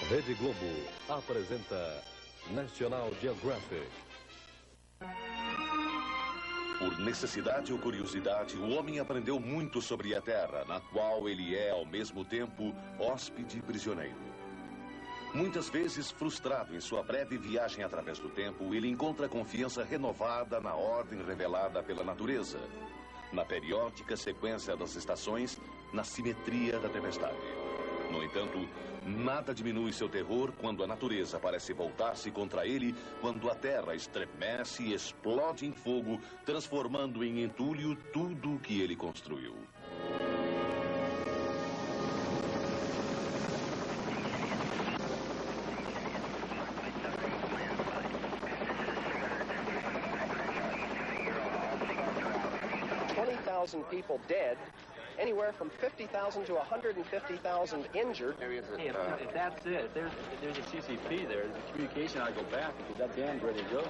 Rede Globo apresenta National Geographic. Por necessidade ou curiosidade, o homem aprendeu muito sobre a Terra, na qual ele é, ao mesmo tempo, hóspede e prisioneiro. Muitas vezes, frustrado em sua breve viagem através do tempo, ele encontra confiança renovada na ordem revelada pela natureza, na periódica sequência das estações, na simetria da tempestade. No entanto, nada diminui seu terror quando a natureza parece voltar-se contra ele, quando a terra estremece e explode em fogo, transformando em entulho tudo o que ele construiu. People dead, anywhere from 50,000 to 150,000 injured. Hey, if that's it, if there's a CCP there, the communication ought to go back because that dam's ready to go.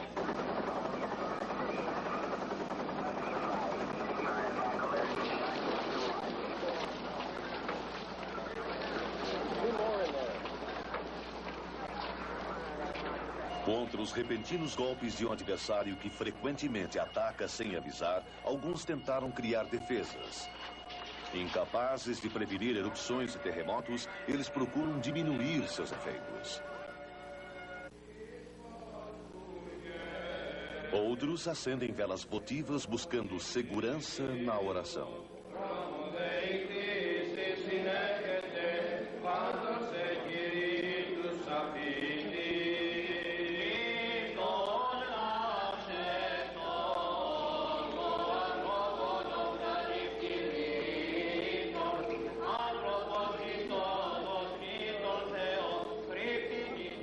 Contra os repentinos golpes de um adversário que frequentemente ataca sem avisar, alguns tentaram criar defesas. Incapazes de prevenir erupções e terremotos, eles procuram diminuir seus efeitos. Outros acendem velas votivas buscando segurança na oração.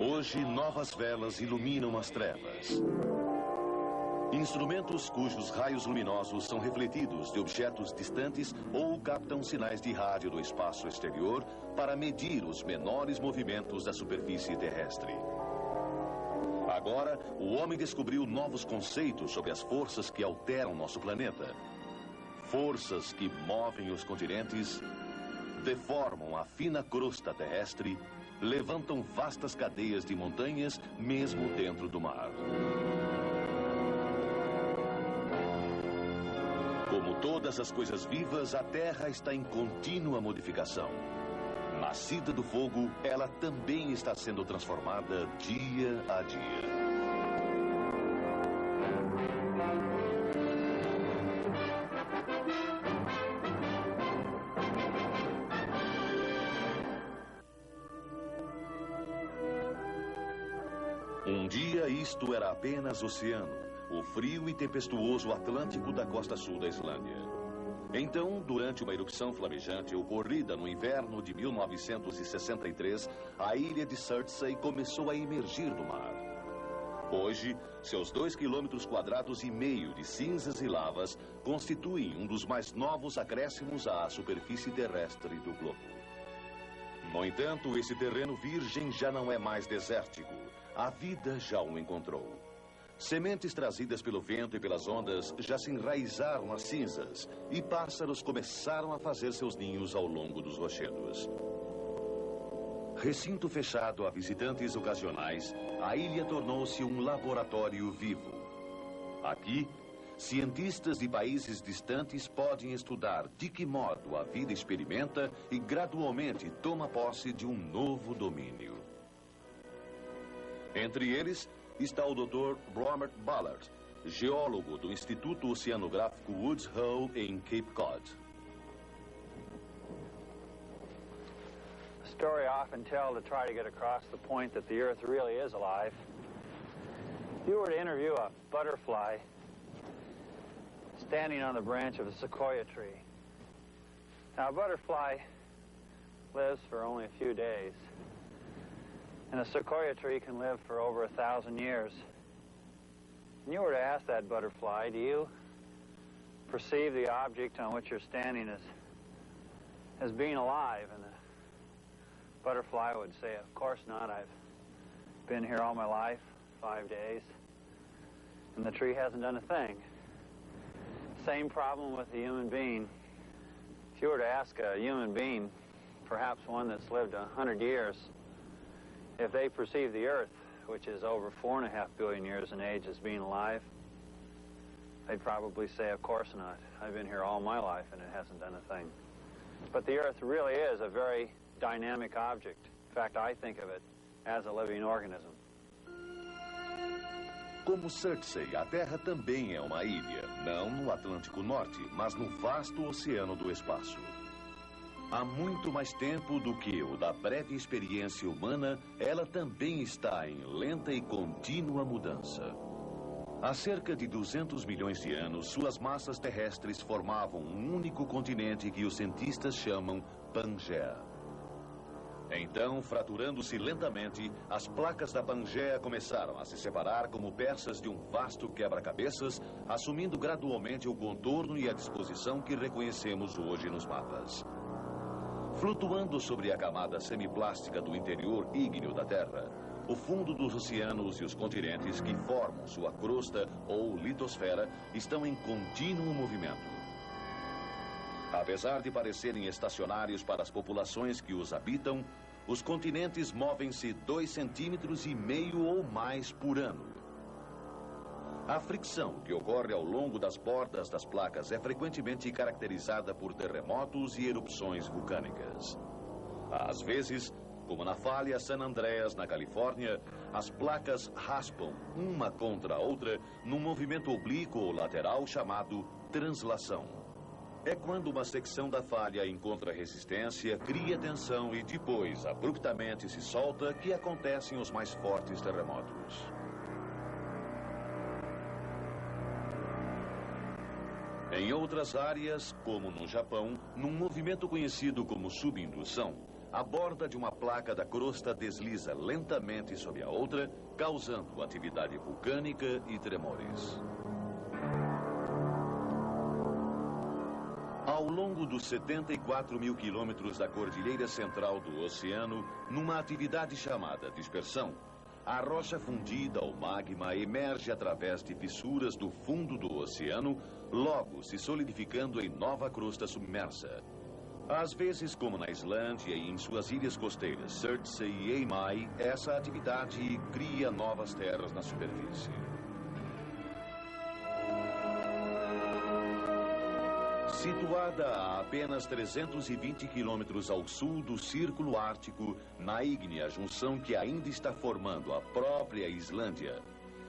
Hoje, novas velas iluminam as trevas. Instrumentos cujos raios luminosos são refletidos de objetos distantes ou captam sinais de rádio do espaço exterior para medir os menores movimentos da superfície terrestre. Agora, o homem descobriu novos conceitos sobre as forças que alteram nosso planeta. Forças que movem os continentes, deformam a fina crosta terrestre, levantam vastas cadeias de montanhas, mesmo dentro do mar. Como todas as coisas vivas, a Terra está em contínua modificação. Nascida do fogo, ela também está sendo transformada dia a dia. Um dia isto era apenas oceano, o frio e tempestuoso Atlântico da costa sul da Islândia. Então, durante uma erupção flamejante ocorrida no inverno de 1963, a ilha de Surtsey começou a emergir do mar. Hoje, seus 2,5 km de cinzas e lavas constituem um dos mais novos acréscimos à superfície terrestre do globo. No entanto, esse terreno virgem já não é mais desértico. A vida já o encontrou. Sementes trazidas pelo vento e pelas ondas já se enraizaram nas cinzas e pássaros começaram a fazer seus ninhos ao longo dos rochedos. Recinto fechado a visitantes ocasionais, a ilha tornou-se um laboratório vivo. Aqui, cientistas de países distantes podem estudar de que modo a vida experimenta e gradualmente toma posse de um novo domínio. Entre eles está o Dr. Robert Ballard, geólogo do Instituto Oceanográfico Woods Hole em Cape Cod. A story I often tell to try to get across the point that the Earth really is alive. If you were to interview a butterfly standing on the branch of a sequoia tree. Now, a butterfly lives for only a few days. And a sequoia tree can live for over 1,000 years. And you were to ask that butterfly, do you perceive the object on which you're standing as being alive? And the butterfly would say, of course not. I've been here all my life, 5 days. And the tree hasn't done a thing. Same problem with the human being. If you were to ask a human being, perhaps one that's lived 100 years, if they perceive the Earth, which is over 4.5 billion years in age, as being alive, they'd probably say, of course not. I've been here all my life and it hasn't done a thing. But the Earth really is a very dynamic object. In fact, I think of it as a living organism. Como Surtsey, a Terra também é uma ilha, não no Atlântico Norte, mas no vasto oceano do espaço. Há muito mais tempo do que o da breve experiência humana, ela também está em lenta e contínua mudança. Há cerca de 200 milhões de anos, suas massas terrestres formavam um único continente que os cientistas chamam Pangaea. Então, fraturando-se lentamente, as placas da Pangaea começaram a se separar como peças de um vasto quebra-cabeças, assumindo gradualmente o contorno e a disposição que reconhecemos hoje nos mapas. Flutuando sobre a camada semiplástica do interior ígneo da Terra, o fundo dos oceanos e os continentes que formam sua crosta ou litosfera estão em contínuo movimento. Apesar de parecerem estacionários para as populações que os habitam, os continentes movem-se 2,5 centímetros ou mais por ano. A fricção que ocorre ao longo das bordas das placas é frequentemente caracterizada por terremotos e erupções vulcânicas. Às vezes, como na falha San Andreas, na Califórnia, as placas raspam uma contra a outra num movimento oblíquo ou lateral chamado translação. É quando uma secção da falha encontra resistência, cria tensão e depois, abruptamente se solta, que acontecem os mais fortes terremotos. Em outras áreas, como no Japão, num movimento conhecido como subindução, a borda de uma placa da crosta desliza lentamente sobre a outra, causando atividade vulcânica e tremores. Ao longo dos 74 mil quilômetros da Cordilheira Central do Oceano, numa atividade chamada dispersão, a rocha fundida ou magma emerge através de fissuras do fundo do oceano, logo se solidificando em nova crosta submersa. Às vezes, como na Islândia e em suas ilhas costeiras, Surtsey e Heimaey, essa atividade cria novas terras na superfície. Situada a apenas 320 quilômetros ao sul do Círculo Ártico, na ígnea junção que ainda está formando a própria Islândia,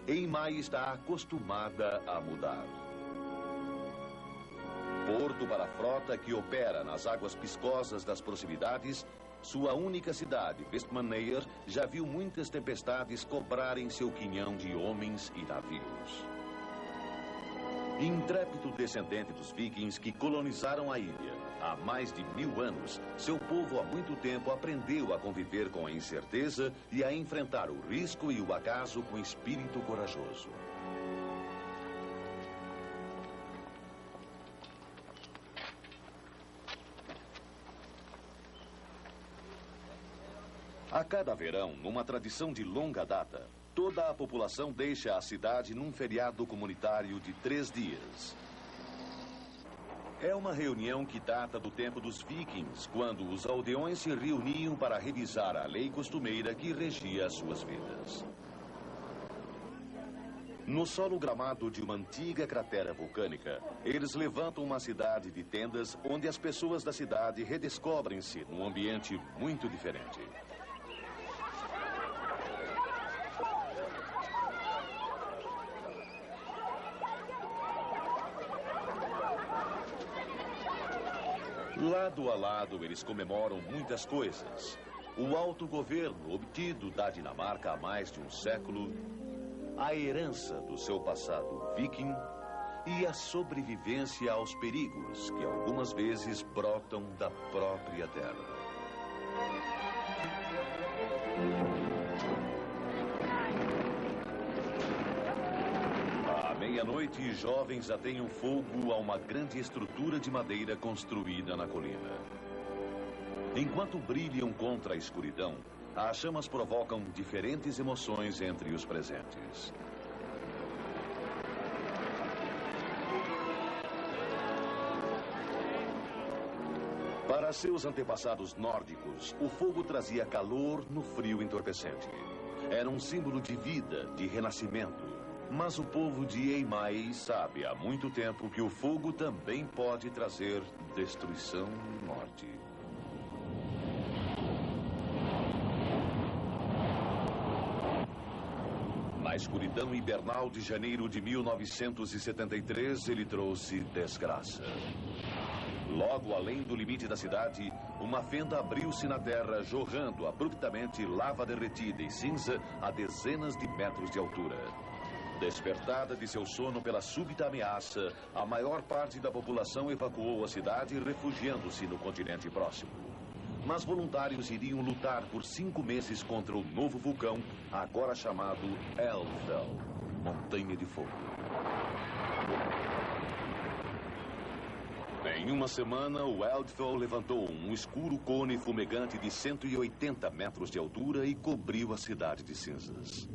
Heimaey está acostumada a mudar. Porto para a frota que opera nas águas piscosas das proximidades, sua única cidade, Vestmannaeyjar, já viu muitas tempestades cobrarem seu quinhão de homens e navios. Intrépido descendente dos vikings que colonizaram a ilha há mais de 1000 anos, seu povo há muito tempo aprendeu a conviver com a incerteza e a enfrentar o risco e o acaso com espírito corajoso. A cada verão, numa tradição de longa data, toda a população deixa a cidade num feriado comunitário de 3 dias. É uma reunião que data do tempo dos vikings, quando os aldeões se reuniam para revisar a lei costumeira que regia as suas vidas. No solo gramado de uma antiga cratera vulcânica, eles levantam uma cidade de tendas onde as pessoas da cidade redescobrem-se num ambiente muito diferente. Lado a lado, eles comemoram muitas coisas. O autogoverno obtido da Dinamarca há mais de um século, a herança do seu passado viking e a sobrevivência aos perigos que algumas vezes brotam da própria terra. À meia-noite, jovens ateiam fogo a uma grande estrutura de madeira construída na colina. Enquanto brilham contra a escuridão, as chamas provocam diferentes emoções entre os presentes. Para seus antepassados nórdicos, o fogo trazia calor no frio entorpecente. Era um símbolo de vida, de renascimento. Mas o povo de Eimai sabe há muito tempo que o fogo também pode trazer destruição e morte. Na escuridão hibernal de janeiro de 1973, ele trouxe desgraça. Logo além do limite da cidade, uma fenda abriu-se na terra, jorrando abruptamente lava derretida e cinza a dezenas de metros de altura. Despertada de seu sono pela súbita ameaça, a maior parte da população evacuou a cidade, refugiando-se no continente próximo. Mas voluntários iriam lutar por 5 meses contra o novo vulcão, agora chamado Eldfell, Montanha de Fogo. Em uma semana, o Eldfell levantou um escuro cone fumegante de 180 metros de altura e cobriu a cidade de cinzas.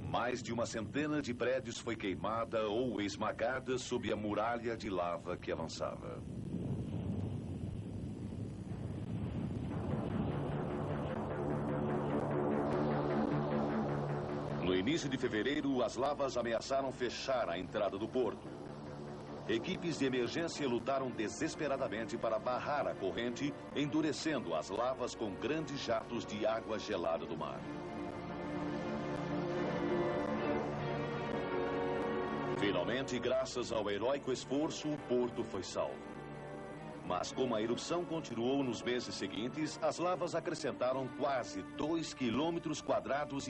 Mais de uma centena de prédios foi queimada ou esmagada sob a muralha de lava que avançava. No início de fevereiro, as lavas ameaçaram fechar a entrada do porto. Equipes de emergência lutaram desesperadamente para barrar a corrente, endurecendo as lavas com grandes jatos de água gelada do mar. Finalmente, graças ao heróico esforço, o porto foi salvo. Mas como a erupção continuou nos meses seguintes, as lavas acrescentaram quase 2,5 quilômetros quadrados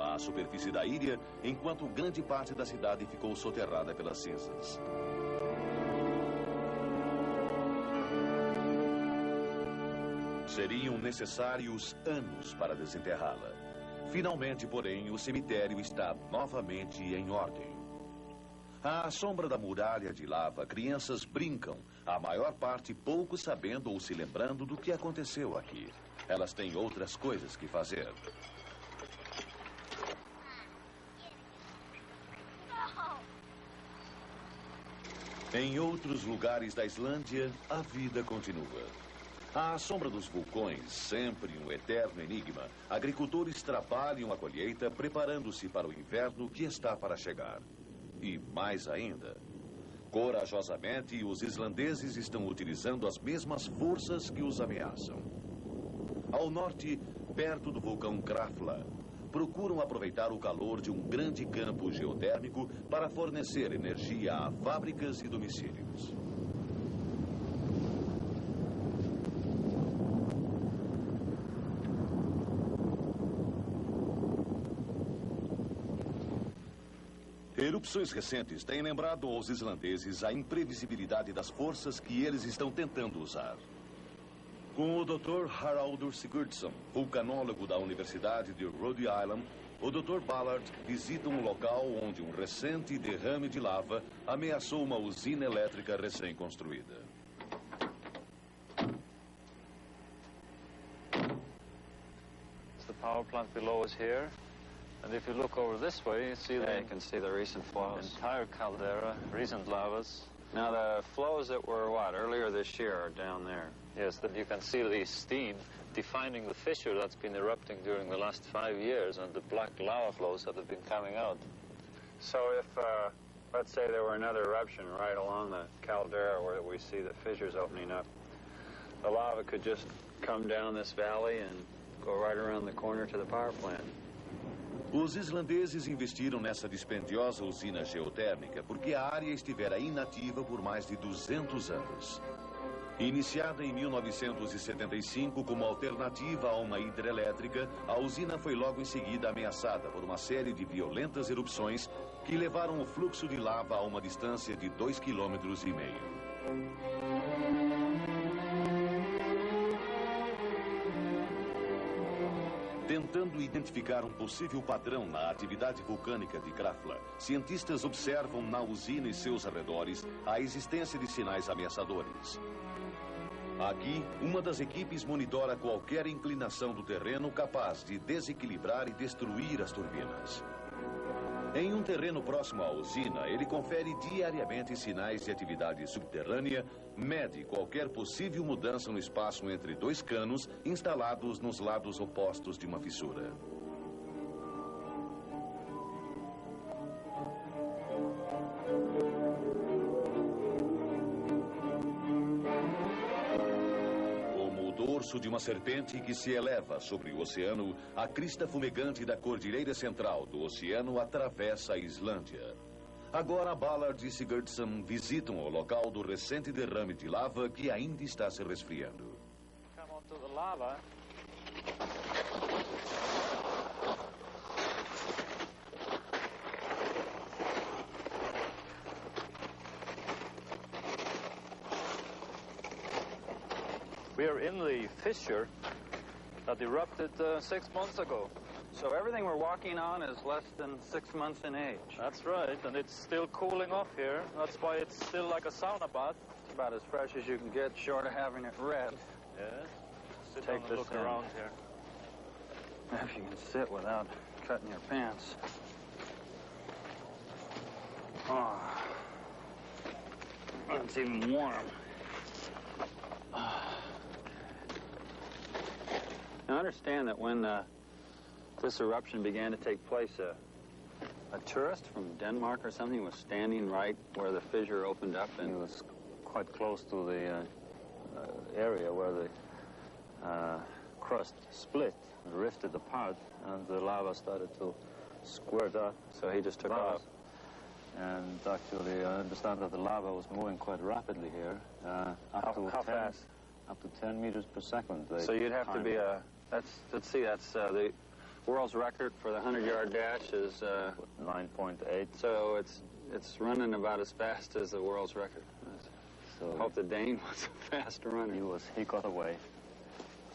à superfície da ilha, enquanto grande parte da cidade ficou soterrada pelas cinzas. Seriam necessários anos para desenterrá-la. Finalmente, porém, o cemitério está novamente em ordem. À sombra da muralha de lava, crianças brincam, a maior parte pouco sabendo ou se lembrando do que aconteceu aqui. Elas têm outras coisas que fazer. Em outros lugares da Islândia, a vida continua. À sombra dos vulcões, sempre um eterno enigma, agricultores trabalham a colheita preparando-se para o inverno que está para chegar. E mais ainda, corajosamente, os islandeses estão utilizando as mesmas forças que os ameaçam. Ao norte, perto do vulcão Krafla, procuram aproveitar o calor de um grande campo geotérmico para fornecer energia a fábricas e domicílios. Erupções recentes têm lembrado aos islandeses a imprevisibilidade das forças que eles estão tentando usar. Com o Dr. Haraldur Sigurdsson, vulcanólogo da Universidade de Rhode Island, o Dr. Ballard visita um local onde um recente derrame de lava ameaçou uma usina elétrica recém-construída. The power plant below is here. And if you look over this way, you see you can see the recent flows. Entire caldera, recent lavas. Now the flows that were, earlier this year are down there. Yes, that you can see the steam defining the fissure that's been erupting during the last 5 years and the black lava flows that have been coming out. So if, let's say there were another eruption right along the caldera where we see the fissures opening up, the lava could just come down this valley and go right around the corner to the power plant. Os islandeses investiram nessa dispendiosa usina geotérmica porque a área estivera inativa por mais de 200 anos. Iniciada em 1975 como alternativa a uma hidrelétrica, a usina foi logo em seguida ameaçada por uma série de violentas erupções que levaram o fluxo de lava a uma distância de 2,5 quilômetros. Tentando identificar um possível padrão na atividade vulcânica de Krafla, cientistas observam na usina e seus arredores a existência de sinais ameaçadores. Aqui, uma das equipes monitora qualquer inclinação do terreno capaz de desequilibrar e destruir as turbinas. Em um terreno próximo à usina, ele confere diariamente sinais de atividade subterrânea, mede qualquer possível mudança no espaço entre dois canos instalados nos lados opostos de uma fissura. De uma serpente que se eleva sobre o oceano, a crista fumegante da cordilheira central do oceano atravessa a Islândia. Agora Ballard e Sigurdsson visitam o local do recente derrame de lava que ainda está se resfriando. Come onto the lava. We're in the fissure that erupted 6 months ago. So everything we're walking on is less than 6 months in age. That's right, and it's still cooling off here. That's why it's still like a sauna bath. It's about as fresh as you can get, short of having it red. Yes. Sit Take down and this look in. around here. If you can sit without cutting your pants. Oh, it's even warm. Now, understand that when this eruption began to take place, a tourist from Denmark or something was standing right where the fissure opened up, and He was quite close to the area where the crust split and rifted apart, and the lava started to squirt up. so he just took Lava. off. And actually, I understand that the lava was moving quite rapidly here, up to How 10, fast? up to 10 meters per second. So you'd have to be let's see, that's the world's record for the 100-yard dash is 9.8. so it's running about as fast as the world's record. So I hope the Dane was a fast runner. he got away.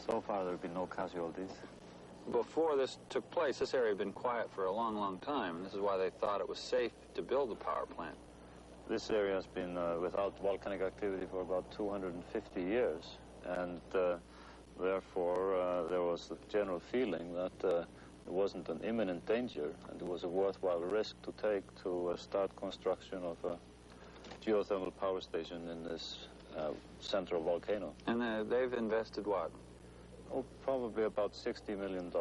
So far, there have been no casualties. Before this took place, this area had been quiet for a long, long time. This is why they thought it was safe to build the power plant. This area has been without volcanic activity for about 250 years, and therefore there was the general feeling that it wasn't an imminent danger, and it was a worthwhile risk to take to start construction of a geothermal power station in this central volcano. And they've invested what? Oh, probably about $60 million.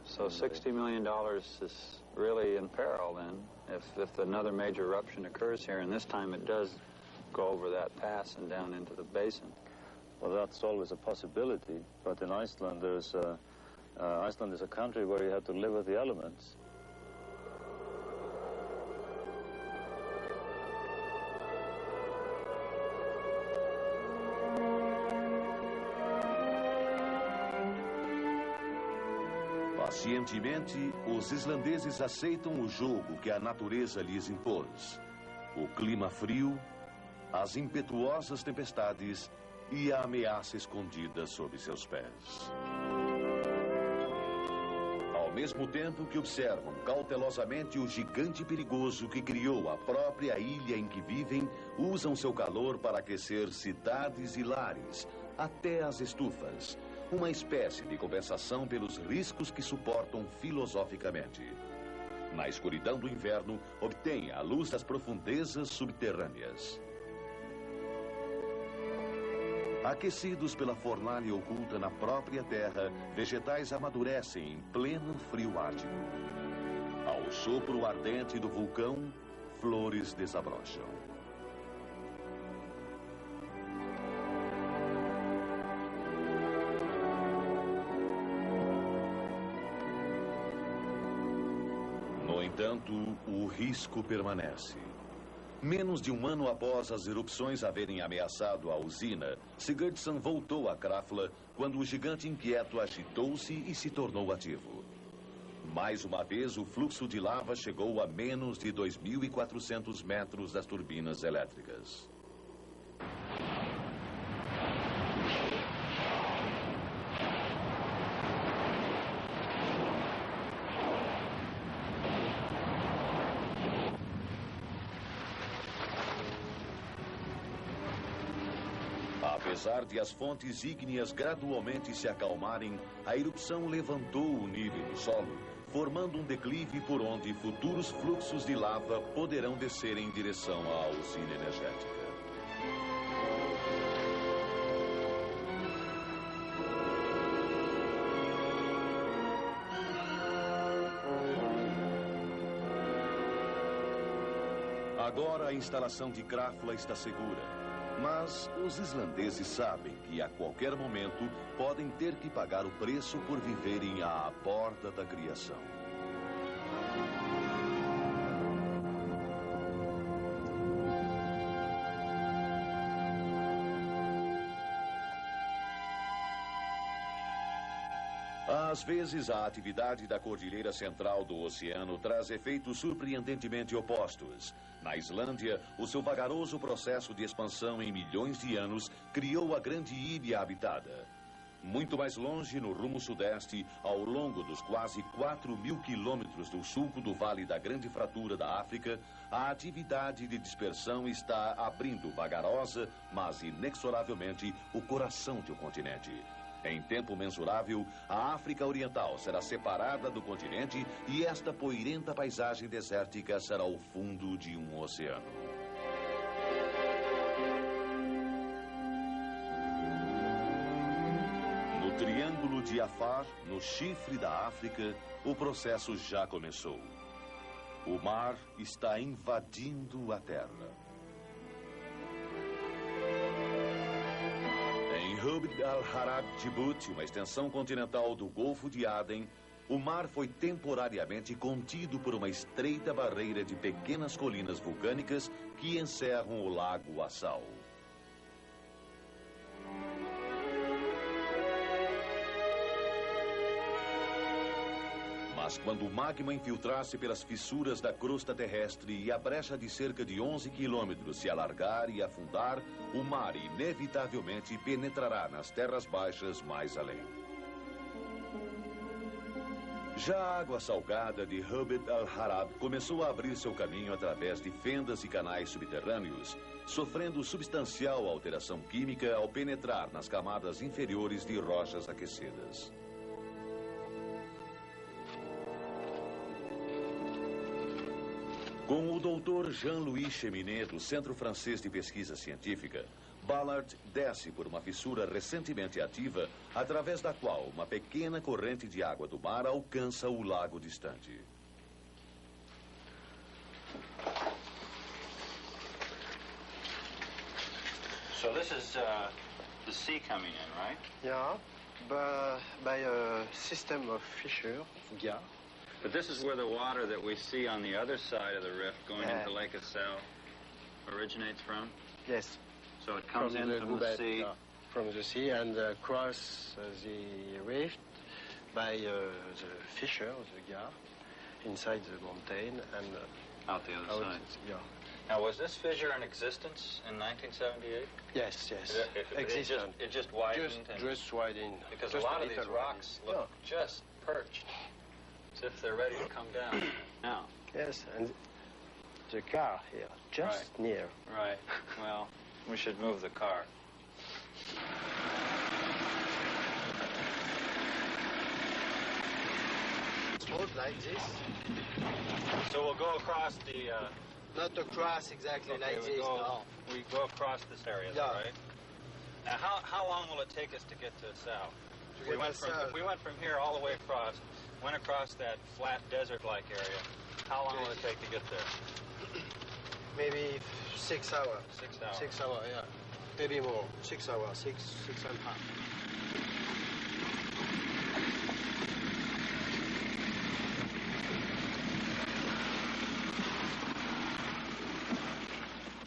So $60 million is really in peril then, if another major eruption occurs here, and this time it does go over that pass and down into the basin. Well, that's always a possibility, but in Iceland, Iceland is a country where you have to live with the elements. Pacientemente, os islandeses aceitam o jogo que a natureza lhes impôs. O clima frio, as impetuosas tempestades e a ameaça escondida sob seus pés. Ao mesmo tempo que observam cautelosamente o gigante perigoso que criou a própria ilha em que vivem, usam seu calor para aquecer cidades e lares, até as estufas. Uma espécie de compensação pelos riscos que suportam filosoficamente. Na escuridão do inverno, obtêm a luz das profundezas subterrâneas. Aquecidos pela fornalha oculta na própria terra, vegetais amadurecem em pleno frio ártico. Ao sopro ardente do vulcão, flores desabrocham. No entanto, o risco permanece. Menos de um ano após as erupções haverem ameaçado a usina, Sigurdsson voltou a Krafla quando o gigante inquieto agitou-se e se tornou ativo. Mais uma vez, o fluxo de lava chegou a menos de 2.400 metros das turbinas elétricas. Apesar de as fontes ígneas gradualmente se acalmarem, a erupção levantou o nível do solo, formando um declive por onde futuros fluxos de lava poderão descer em direção à usina energética. Agora a instalação de Krafla está segura, mas os islandeses sabem que a qualquer momento podem ter que pagar o preço por viverem à borda da criação. Às vezes, a atividade da Cordilheira Central do Oceano traz efeitos surpreendentemente opostos. Na Islândia, o seu vagaroso processo de expansão em milhões de anos criou a grande ilha habitada. Muito mais longe, no rumo sudeste, ao longo dos quase 4.000 quilômetros do sulco do Vale da Grande Fratura da África, a atividade de dispersão está abrindo vagarosa, mas inexoravelmente, o coração de um continente. Em tempo mensurável, a África Oriental será separada do continente e esta poeirenta paisagem desértica será o fundo de um oceano. No Triângulo de Afar, no chifre da África, o processo já começou. O mar está invadindo a terra. Em Rub al-Harab, Djibouti, uma extensão continental do Golfo de Aden, o mar foi temporariamente contido por uma estreita barreira de pequenas colinas vulcânicas que encerram o lago Assal. Mas quando o magma infiltrar-se pelas fissuras da crosta terrestre e a brecha de cerca de 11 quilômetros se alargar e afundar, o mar inevitavelmente penetrará nas terras baixas mais além. Já a água salgada de Rub al-Harab começou a abrir seu caminho através de fendas e canais subterrâneos, sofrendo substancial alteração química ao penetrar nas camadas inferiores de rochas aquecidas. Com o Dr. Jean-Louis Cheminet, do Centro Francês de Pesquisa Científica, Ballard desce por uma fissura recentemente ativa, através da qual uma pequena corrente de água do mar alcança o lago distante. So this is the sea coming in, right? Yeah, by a system of fissure, yeah. But this is where the water that we see on the other side of the rift going into Lake Assal originates from? Yes. So it comes in from the sea? Yeah, from the sea and across the rift by the fissure, the gap, inside the mountain and out the other side? Yeah. Now, was this fissure in existence in 1978? Yes, yes. It just widened? Just widened. Because just a lot of these rocks look just perched, as if they're ready to come down. Now. Yes, and the car here, just near. Right. Well, we should move the car. Road like this. So we'll go across the... Not across exactly like this, no. We go across this area, right? Now, how long will it take us to get to Sal? If we went from here all the way across, went across that flat desert-like area, how long will it take to get there? Maybe 6 hours. 6 hours. 6 hours, yeah. Maybe more. 6 hours, six and a half.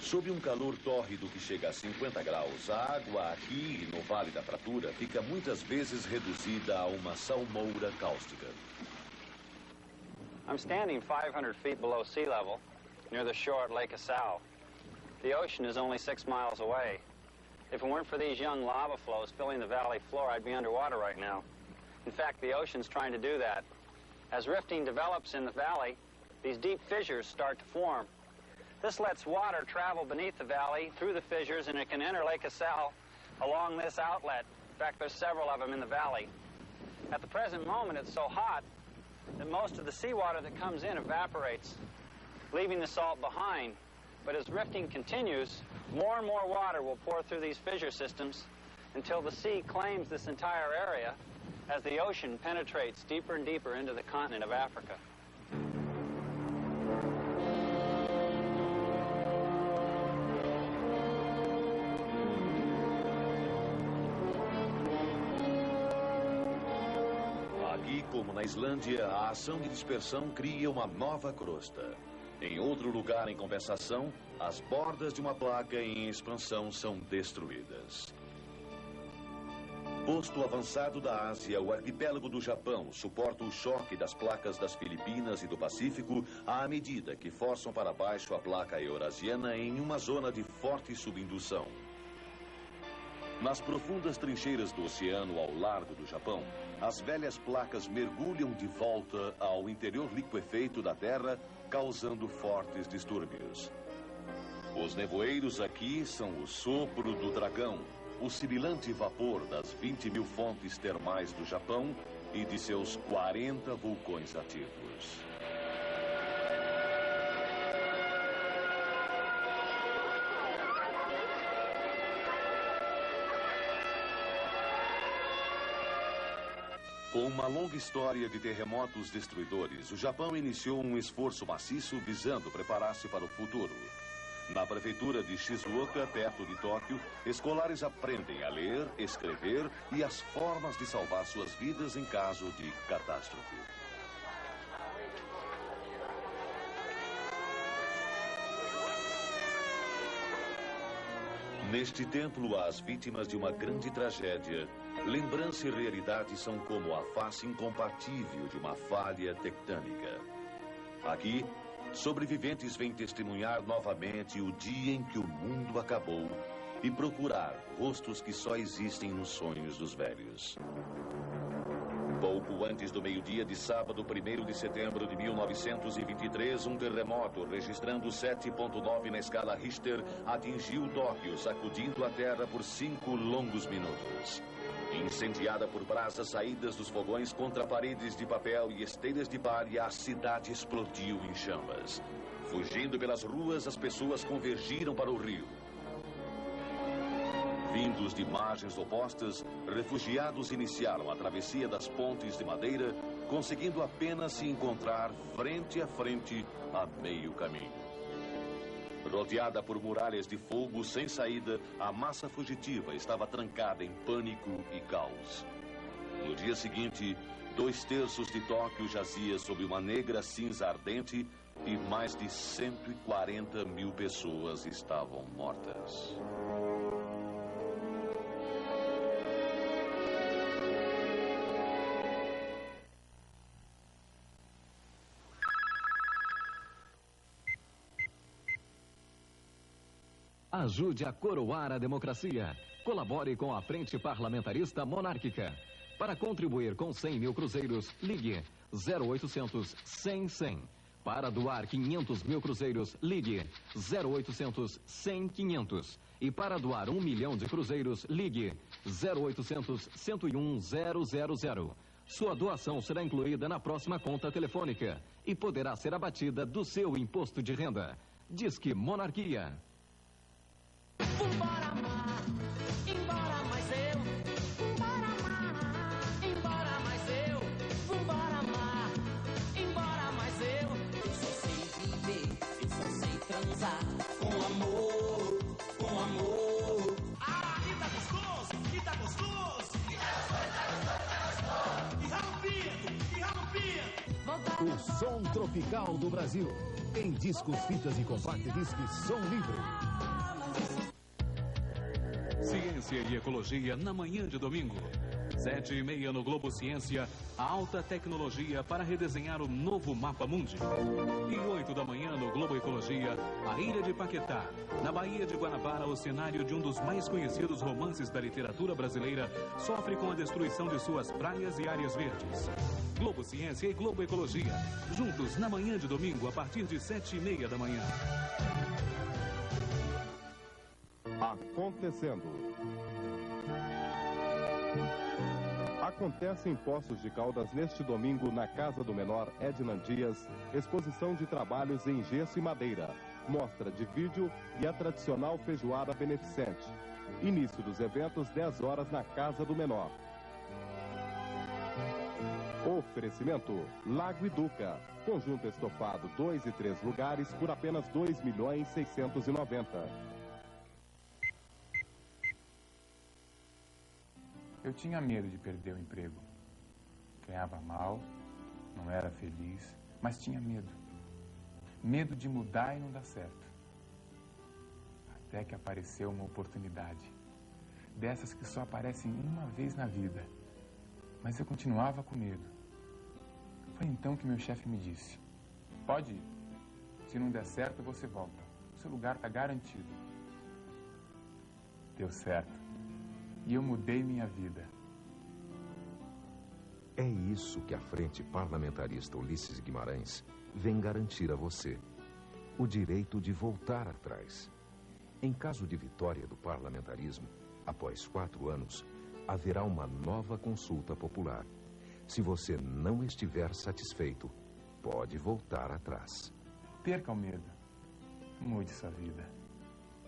Sob um calor tórrido que chega a 50 graus, a água aqui no Vale da Fratura fica muitas vezes reduzida a uma salmoura cáustica. I'm standing 500 feet below sea level, near the shore at Lake Assal. The ocean is only 6 miles away. If it weren't for these young lava flows filling the valley floor, I'd be underwater right now. In fact, the ocean's trying to do that. As rifting develops in the valley, these deep fissures start to form. This lets water travel beneath the valley, through the fissures, and it can enter Lake Assal along this outlet. In fact, there's several of them in the valley. At the present moment, it's so hot that most of the seawater that comes in evaporates, leaving the salt behind. But as rifting continues, more and more water will pour through these fissure systems until the sea claims this entire area as the ocean penetrates deeper and deeper into the continent of Africa. Aqui, como na Islândia, a ação de dispersão cria uma nova crosta. Em outro lugar, em compensação, as bordas de uma placa em expansão são destruídas. Posto avançado da Ásia, o arquipélago do Japão suporta o choque das placas das Filipinas e do Pacífico à medida que forçam para baixo a placa eurasiana em uma zona de forte subindução. Nas profundas trincheiras do oceano ao largo do Japão, as velhas placas mergulham de volta ao interior liquefeito da Terra, causando fortes distúrbios. Os nevoeiros aqui são o sopro do dragão, o sibilante vapor das 20 mil fontes termais do Japão e de seus 40 vulcões ativos. Com uma longa história de terremotos destruidores, o Japão iniciou um esforço maciço visando preparar-se para o futuro. Na prefeitura de Shizuoka, perto de Tóquio, escolares aprendem a ler, escrever e as formas de salvar suas vidas em caso de catástrofe. Neste templo, as vítimas de uma grande tragédia, lembrança e realidade são como a face incompatível de uma falha tectônica. Aqui, sobreviventes vêm testemunhar novamente o dia em que o mundo acabou e procurar rostos que só existem nos sonhos dos velhos. Pouco antes do meio-dia de sábado, 1º de setembro de 1923, um terremoto registrando 7,9 na escala Richter atingiu Tóquio, sacudindo a terra por 5 longos minutos. Incendiada por brasas saídas dos fogões contra paredes de papel e esteiras de palha, a cidade explodiu em chamas. Fugindo pelas ruas, as pessoas convergiram para o rio. Vindos de margens opostas, refugiados iniciaram a travessia das pontes de madeira, conseguindo apenas se encontrar frente a frente a meio caminho. Rodeada por muralhas de fogo sem saída, a massa fugitiva estava trancada em pânico e caos. No dia seguinte, 2/3 de Tóquio jazia sob uma negra cinza ardente e mais de 140 mil pessoas estavam mortas. Ajude a coroar a democracia. Colabore com a Frente Parlamentarista Monárquica. Para contribuir com 100 mil cruzeiros, ligue 0800 100 100. Para doar 500 mil cruzeiros, ligue 0800 100 500. E para doar 1 milhão de cruzeiros, ligue 0800 101 000. Sua doação será incluída na próxima conta telefônica e poderá ser abatida do seu imposto de renda. Disque Monarquia. Vambora amar, embora mais eu. Vambora amar, embora mais eu. Vambora amar, embora mais eu. Eu só sei viver, eu só sei transar. Com amor, com amor. Ah, e tá gostoso, e tá gostoso. E tá gostoso, e ralo pinto, e ralo pinto. O som tropical do Brasil. Em discos, fitas e compact disc Som Livre. Ciência e Ecologia na manhã de domingo. 7h30 no Globo Ciência, a alta tecnologia para redesenhar o novo mapa mundi. E 8 da manhã no Globo Ecologia, a Ilha de Paquetá. Na Baía de Guanabara, o cenário de um dos mais conhecidos romances da literatura brasileira sofre com a destruição de suas praias e áreas verdes. Globo Ciência e Globo Ecologia, juntos na manhã de domingo a partir de 7h30 da manhã. Acontecendo. Acontece em Poços de Caldas neste domingo na Casa do Menor Ednan Dias, exposição de trabalhos em gesso e madeira, mostra de vídeo e a tradicional feijoada beneficente. Início dos eventos 10 horas na Casa do Menor. Oferecimento Lago e Duca. Conjunto estofado 2 e 3 lugares por apenas 2.690.000. Eu tinha medo de perder o emprego. Ganhava mal, não era feliz, mas tinha medo. Medo de mudar e não dar certo. Até que apareceu uma oportunidade. Dessas que só aparecem uma vez na vida. Mas eu continuava com medo. Foi então que meu chefe me disse: pode ir. Se não der certo, você volta. O seu lugar está garantido. Deu certo. E eu mudei minha vida. É isso que a Frente Parlamentarista Ulisses Guimarães vem garantir a você. O direito de voltar atrás. Em caso de vitória do parlamentarismo, após 4 anos, haverá uma nova consulta popular. Se você não estiver satisfeito, pode voltar atrás. Perca o medo. Mude sua vida.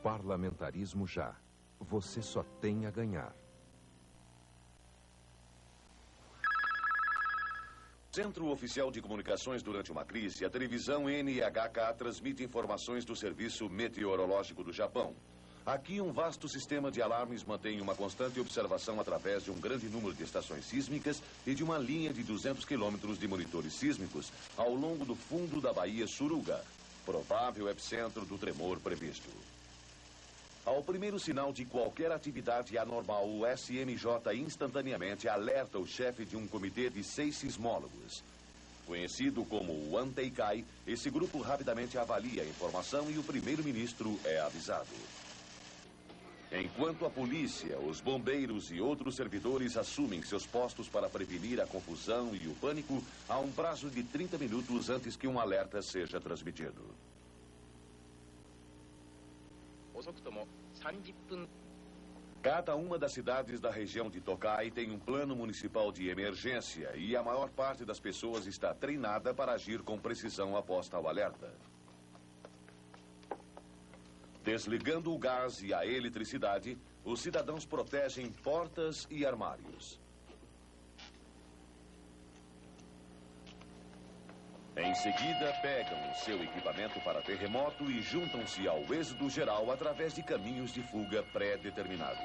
Parlamentarismo já. Você só tem a ganhar. Centro Oficial de Comunicações durante uma crise, a televisão NHK transmite informações do Serviço Meteorológico do Japão. Aqui, um vasto sistema de alarmes mantém uma constante observação através de um grande número de estações sísmicas e de uma linha de 200 quilômetros de monitores sísmicos ao longo do fundo da Baía Suruga, provável epicentro do tremor previsto. Ao primeiro sinal de qualquer atividade anormal, o SMJ instantaneamente alerta o chefe de um comitê de 6 sismólogos. Conhecido como o Anteikai, esse grupo rapidamente avalia a informação e o primeiro-ministro é avisado. Enquanto a polícia, os bombeiros e outros servidores assumem seus postos para prevenir a confusão e o pânico, há um prazo de 30 minutos antes que um alerta seja transmitido. Cada uma das cidades da região de Tokai tem um plano municipal de emergência e a maior parte das pessoas está treinada para agir com precisão após tal alerta. Desligando o gás e a eletricidade, os cidadãos protegem portas e armários. Em seguida, pegam o seu equipamento para terremoto e juntam-se ao êxodo geral através de caminhos de fuga pré-determinados.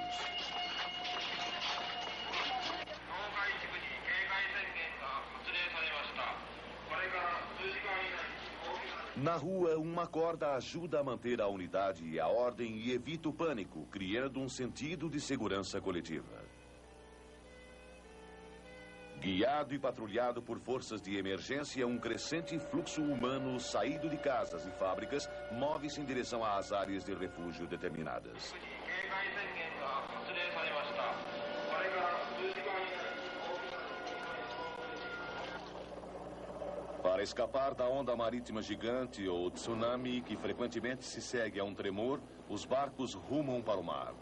Na rua, uma corda ajuda a manter a unidade e a ordem e evita o pânico, criando um sentido de segurança coletiva. Guiado e patrulhado por forças de emergência, um crescente fluxo humano saído de casas e fábricas move-se em direção às áreas de refúgio determinadas. Para escapar da onda marítima gigante ou tsunami que frequentemente se segue a um tremor, os barcos rumam para o mar.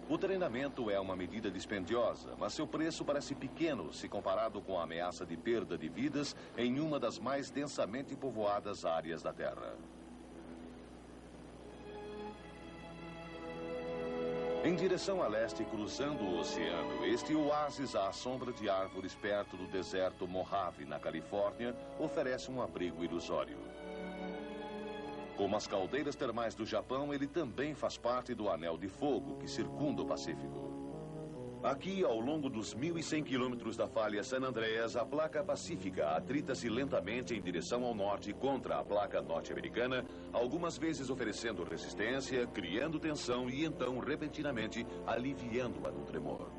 O treinamento é uma medida dispendiosa, mas seu preço parece pequeno se comparado com a ameaça de perda de vidas em uma das mais densamente povoadas áreas da Terra. Em direção a leste, cruzando o oceano, este oásis à sombra de árvores perto do deserto Mojave, na Califórnia, oferece um abrigo ilusório. Como as caldeiras termais do Japão, ele também faz parte do Anel de Fogo, que circunda o Pacífico. Aqui, ao longo dos 1.100 quilômetros da falha San Andreas, a placa pacífica atrita-se lentamente em direção ao norte contra a placa norte-americana, algumas vezes oferecendo resistência, criando tensão e então, repentinamente, aliviando-a no tremor.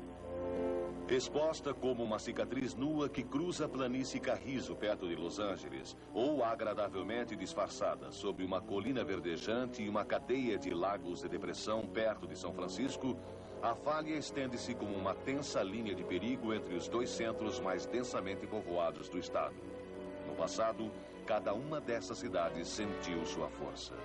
Exposta como uma cicatriz nua que cruza a planície Carrizo perto de Los Angeles, ou agradavelmente disfarçada sob uma colina verdejante e uma cadeia de lagos de depressão perto de São Francisco, a falha estende-se como uma tensa linha de perigo entre os dois centros mais densamente povoados do estado. No passado, cada uma dessas cidades sentiu sua força.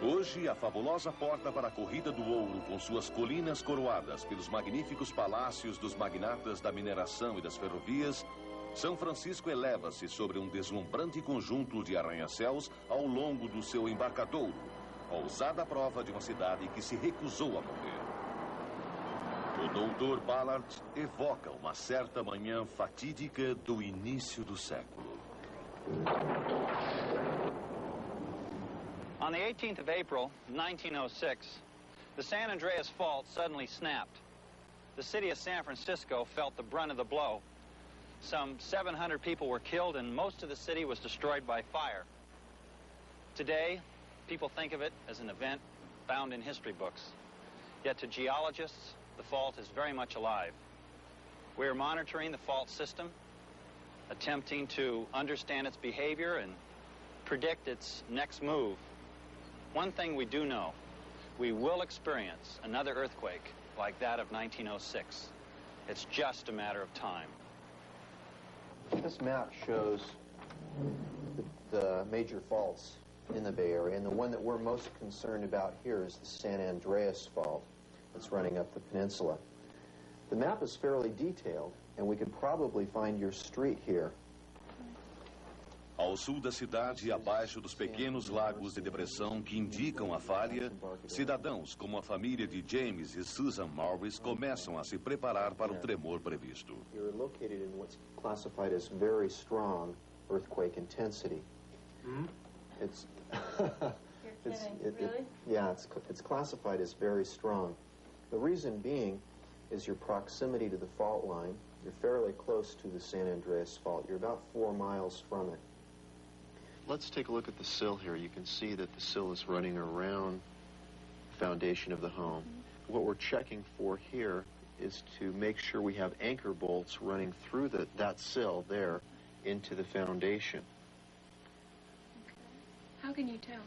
Hoje, a fabulosa porta para a corrida do ouro, com suas colinas coroadas pelos magníficos palácios dos magnatas da mineração e das ferrovias, São Francisco eleva-se sobre um deslumbrante conjunto de arranha-céus ao longo do seu embarcadouro, ousada prova de uma cidade que se recusou a morrer. O doutor Ballard evoca uma certa manhã fatídica do início do século. On the 18th of April, 1906, the San Andreas Fault suddenly snapped. The city of San Francisco felt the brunt of the blow. Some 700 people were killed and most of the city was destroyed by fire. Today, people think of it as an event found in history books. Yet to geologists, the fault is very much alive. We are monitoring the fault system, attempting to understand its behavior and predict its next move. One thing we do know, we will experience another earthquake like that of 1906. It's just a matter of time. This map shows the major faults in the Bay Area, and the one that we're most concerned about here is the San Andreas Fault that's running up the peninsula. The map is fairly detailed, and we could probably find your street here. Ao sul da cidade, abaixo dos pequenos lagos de depressão que indicam a falha, cidadãos como a família de James e Susan Morris começam a se preparar para o tremor previsto. You're located in what's classified as very strong earthquake intensity. It's it's classified as very strong. The reason being is your proximity to the fault line. You're fairly close to the San Andreas Fault. You're about 4 miles from it. Let's take a look at the sill here. You can see that the sill is running around the foundation of the home. What we're checking for here is to make sure we have anchor bolts running through that sill there into the foundation. How can you tell?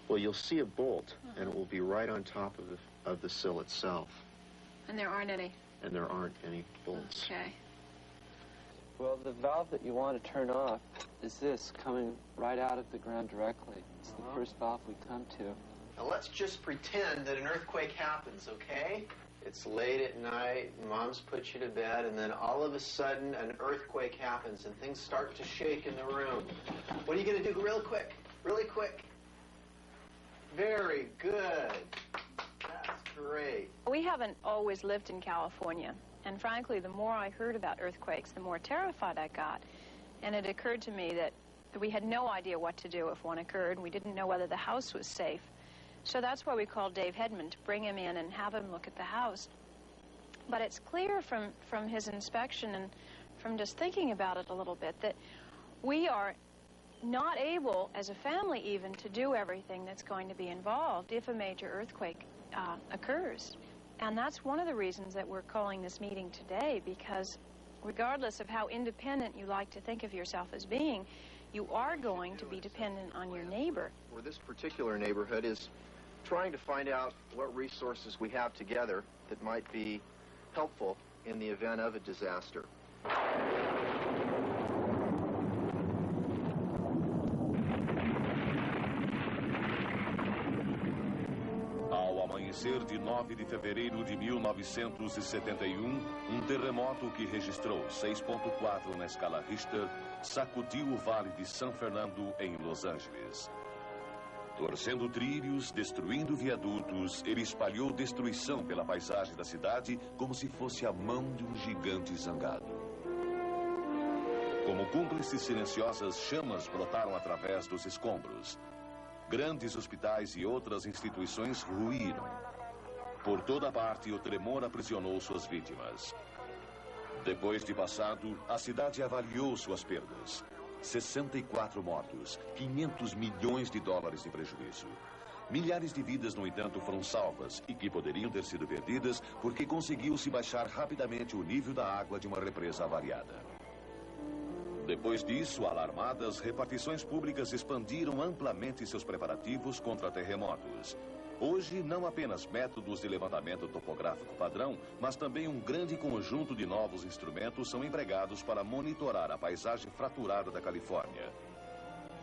Well, you'll see a bolt, and it will be right on top of the sill itself. And there aren't any? And there aren't any bolts. Okay. Well, the valve that you want to turn off is this, coming right out of the ground directly. It's the first valve we come to. Now let's just pretend that an earthquake happens, okay? It's late at night, Mom's put you to bed, and then all of a sudden an earthquake happens and things start to shake in the room. What are you going to do real quick? Really quick. Very good. That's great. We haven't always lived in California. And frankly, the more I heard about earthquakes, the more terrified I got. And it occurred to me that we had no idea what to do if one occurred. We didn't know whether the house was safe. So that's why we called Dave Hedman to bring him in and have him look at the house. But it's clear from his inspection and from just thinking about it a little bit that we are not able, as a family even, to do everything that's going to be involved if a major earthquake occurs. And that's one of the reasons that we're calling this meeting today, because regardless of how independent you like to think of yourself as being, you are going to be dependent on your neighbor. For this particular neighborhood is trying to find out what resources we have together that might be helpful in the event of a disaster. Amanhecer de 9 de fevereiro de 1971, terremoto que registrou 6.4 na escala Richter sacudiu o vale de San Fernando, em Los Angeles. Torcendo trilhos, destruindo viadutos, ele espalhou destruição pela paisagem da cidade como se fosse a mão de um gigante zangado. Como cúmplices silenciosas, chamas brotaram através dos escombros. Grandes hospitais e outras instituições ruíram. Por toda parte, o tremor aprisionou suas vítimas. Depois de passado, a cidade avaliou suas perdas. 64 mortos, 500 milhões de dólares de prejuízo. Milhares de vidas, no entanto, foram salvas e que poderiam ter sido perdidas porque conseguiu-se baixar rapidamente o nível da água de uma represa avariada. Depois disso, alarmadas, repartições públicas expandiram amplamente seus preparativos contra terremotos. Hoje, não apenas métodos de levantamento topográfico padrão, mas também um grande conjunto de novos instrumentos são empregados para monitorar a paisagem fraturada da Califórnia.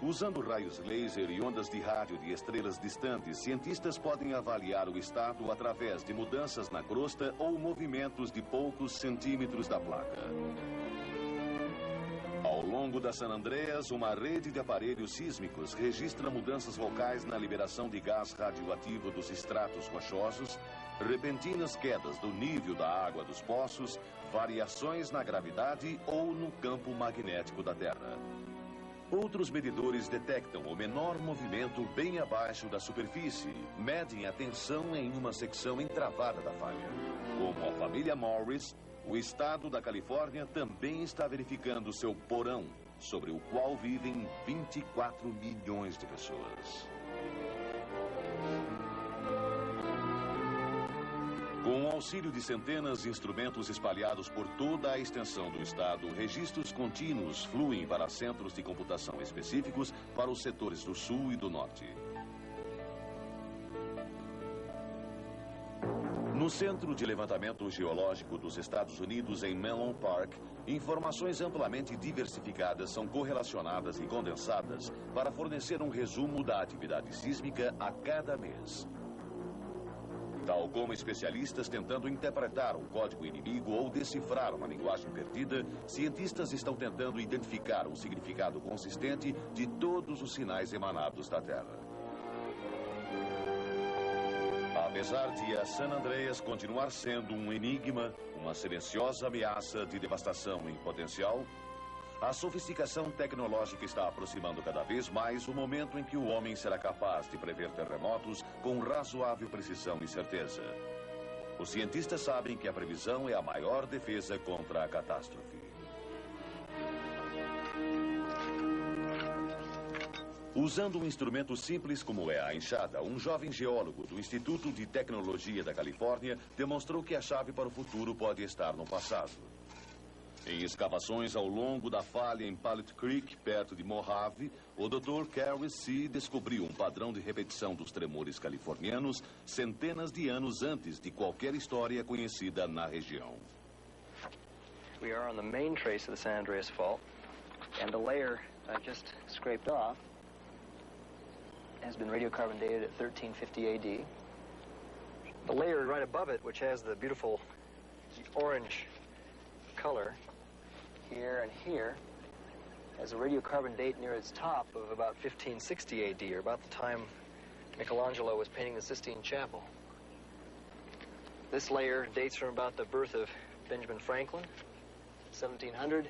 Usando raios laser e ondas de rádio de estrelas distantes, cientistas podem avaliar o estado através de mudanças na crosta ou movimentos de poucos centímetros da placa. Ao longo da San Andreas, uma rede de aparelhos sísmicos registra mudanças locais na liberação de gás radioativo dos estratos rochosos, repentinas quedas do nível da água dos poços, variações na gravidade ou no campo magnético da Terra. Outros medidores detectam o menor movimento bem abaixo da superfície, medem a tensão em uma secção entravada da falha. Como a família Morris, o estado da Califórnia também está verificando seu porão, sobre o qual vivem 24 milhões de pessoas. Com o auxílio de centenas de instrumentos espalhados por toda a extensão do estado, registros contínuos fluem para centros de computação específicos para os setores do sul e do norte. No Centro de Levantamento Geológico dos Estados Unidos, em Menlo Park, informações amplamente diversificadas são correlacionadas e condensadas para fornecer um resumo da atividade sísmica a cada mês. Tal como especialistas tentando interpretar um código inimigo ou decifrar uma linguagem perdida, cientistas estão tentando identificar um significado consistente de todos os sinais emanados da Terra. Apesar de a San Andreas continuar sendo um enigma, uma silenciosa ameaça de devastação em potencial, a sofisticação tecnológica está aproximando cada vez mais o momento em que o homem será capaz de prever terremotos com razoável precisão e certeza. Os cientistas sabem que a previsão é a maior defesa contra a catástrofe. Usando um instrumento simples como é a enxada, um jovem geólogo do Instituto de Tecnologia da Califórnia demonstrou que a chave para o futuro pode estar no passado. Em escavações ao longo da falha em Pallet Creek, perto de Mojave, o Dr. Carey C. descobriu um padrão de repetição dos tremores californianos centenas de anos antes de qualquer história conhecida na região. We are on the main trace of the San Andreas Fault, and the layer I just scraped off has been radiocarbon dated at 1350 AD. The layer right above it, which has the beautiful orange color here and here, has a radiocarbon date near its top of about 1560 AD, or about the time Michelangelo was painting the Sistine Chapel. This layer dates from about the birth of Benjamin Franklin, 1700,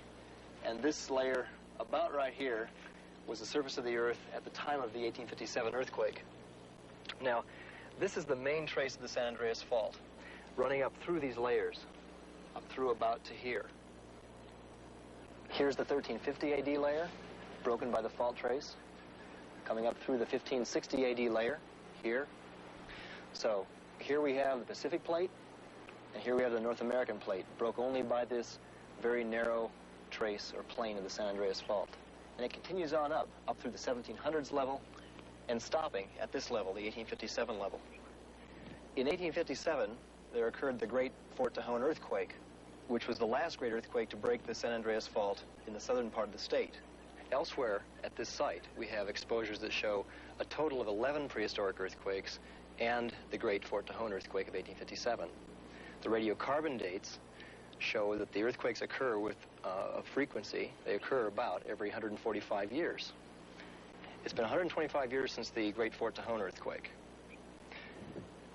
and this layer about right here was the surface of the Earth at the time of the 1857 earthquake. Now, this is the main trace of the San Andreas Fault, running up through these layers, up through about to here. Here's the 1350 AD layer, broken by the fault trace, coming up through the 1560 AD layer, here. So, here we have the Pacific Plate, and here we have the North American Plate, broke only by this very narrow trace or plane of the San Andreas Fault. And it continues on up through the 1700s level, and stopping at this level, the 1857 level. In 1857, there occurred the Great Fort Tejon earthquake, which was the last great earthquake to break the San Andreas Fault in the southern part of the state. Elsewhere at this site, we have exposures that show a total of 11 prehistoric earthquakes and the Great Fort Tejon earthquake of 1857. The radiocarbon dates show that the earthquakes occur with a frequency. They occur about every 145 years. It's been 125 years since the Great Fort Tejon earthquake.